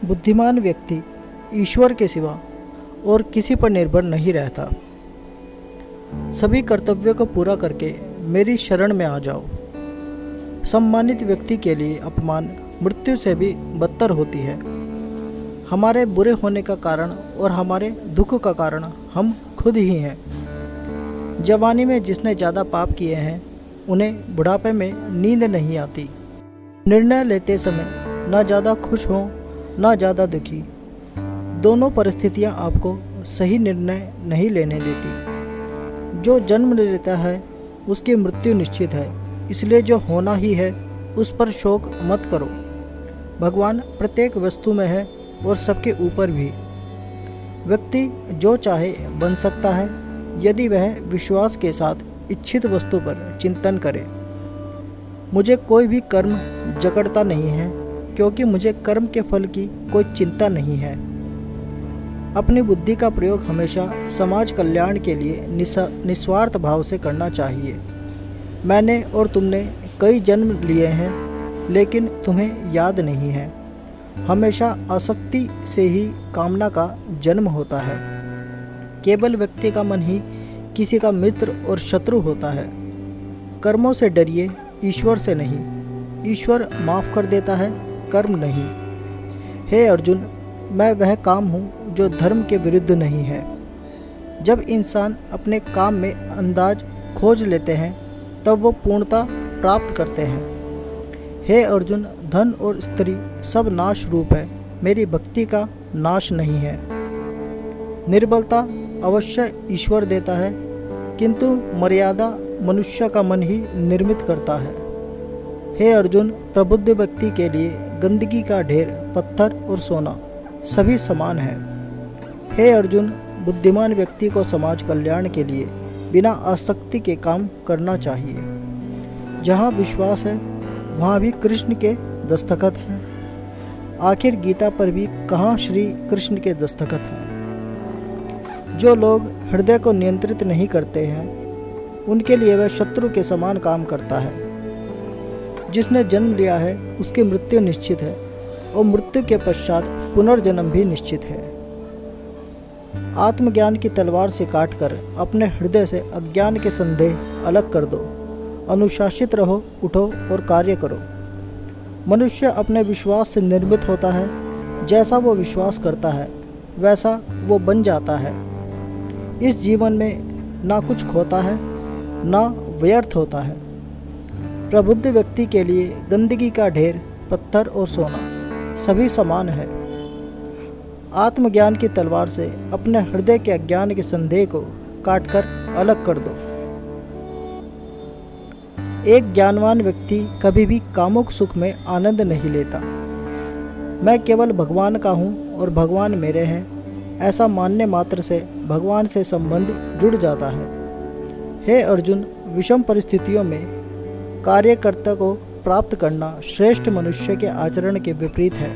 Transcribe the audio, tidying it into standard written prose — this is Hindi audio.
बुद्धिमान व्यक्ति ईश्वर के सिवा और किसी पर निर्भर नहीं रहता। सभी कर्तव्यों को पूरा करके मेरी शरण में आ जाओ। सम्मानित व्यक्ति के लिए अपमान मृत्यु से भी बदतर होती है। हमारे बुरे होने का कारण और हमारे दुख का कारण हम खुद ही हैं। जवानी में जिसने ज़्यादा पाप किए हैं उन्हें बुढ़ापे में नींद नहीं आती। निर्णय लेते समय ना ज़्यादा खुश हो ना ज़्यादा दुखी। दोनों परिस्थितियां आपको सही निर्णय नहीं लेने देती। जो जन्म लेता है उसकी मृत्यु निश्चित है, इसलिए जो होना ही है उस पर शोक मत करो। भगवान प्रत्येक वस्तु में है और सबके ऊपर भी। व्यक्ति जो चाहे बन सकता है यदि वह विश्वास के साथ इच्छित वस्तु पर चिंतन करे। मुझे कोई भी कर्म जकड़ता नहीं है, क्योंकि मुझे कर्म के फल की कोई चिंता नहीं है। अपनी बुद्धि का प्रयोग हमेशा समाज कल्याण के लिए निस्वार्थ भाव से करना चाहिए। मैंने और तुमने कई जन्म लिए हैं, लेकिन तुम्हें याद नहीं है। हमेशा आसक्ति से ही कामना का जन्म होता है। केवल व्यक्ति का मन ही किसी का मित्र और शत्रु होता है। कर्मों से डरिए, ईश्वर से नहीं। ईश्वर माफ़ कर देता है, कर्म नहीं। हे अर्जुन, मैं वह काम हूँ जो धर्म के विरुद्ध नहीं है। जब इंसान अपने काम में अंदाज खोज लेते हैं तब वो पूर्णता प्राप्त करते हैं। हे अर्जुन, धन और स्त्री सब नाश रूप है, मेरी भक्ति का नाश नहीं है। निर्बलता अवश्य ईश्वर देता है, किंतु मर्यादा मनुष्य का मन ही निर्मित करता है। हे अर्जुन, प्रबुद्ध व्यक्ति के लिए गंदगी का ढेर, पत्थर और सोना सभी समान है। हे अर्जुन, बुद्धिमान व्यक्ति को समाज कल्याण के लिए बिना आसक्ति के काम करना चाहिए। जहाँ विश्वास है वहाँ भी कृष्ण के दस्तखत हैं। आखिर गीता पर भी कहाँ श्री कृष्ण के दस्तखत हैं। जो लोग हृदय को नियंत्रित नहीं करते हैं उनके लिए वह शत्रु के समान काम करता है। जिसने जन्म लिया है उसकी मृत्यु निश्चित है और मृत्यु के पश्चात पुनर्जन्म भी निश्चित है। आत्मज्ञान की तलवार से काटकर अपने हृदय से अज्ञान के संदेह अलग कर दो। अनुशासित रहो, उठो और कार्य करो। मनुष्य अपने विश्वास से निर्मित होता है। जैसा वो विश्वास करता है वैसा वो बन जाता है। इस जीवन में ना कुछ खोता है ना व्यर्थ होता है। प्रबुद्ध व्यक्ति के लिए गंदगी का ढेर, पत्थर और सोना सभी समान है। आत्मज्ञान की तलवार से अपने हृदय के अज्ञान के संदेह को काटकर अलग कर दो। एक ज्ञानवान व्यक्ति कभी भी कामुक सुख में आनंद नहीं लेता। मैं केवल भगवान का हूँ और भगवान मेरे हैं, ऐसा मानने मात्र से भगवान से संबंध जुड़ जाता है। हे अर्जुन, विषम परिस्थितियों में कार्यकर्ता को प्राप्त करना श्रेष्ठ मनुष्य के आचरण के विपरीत है।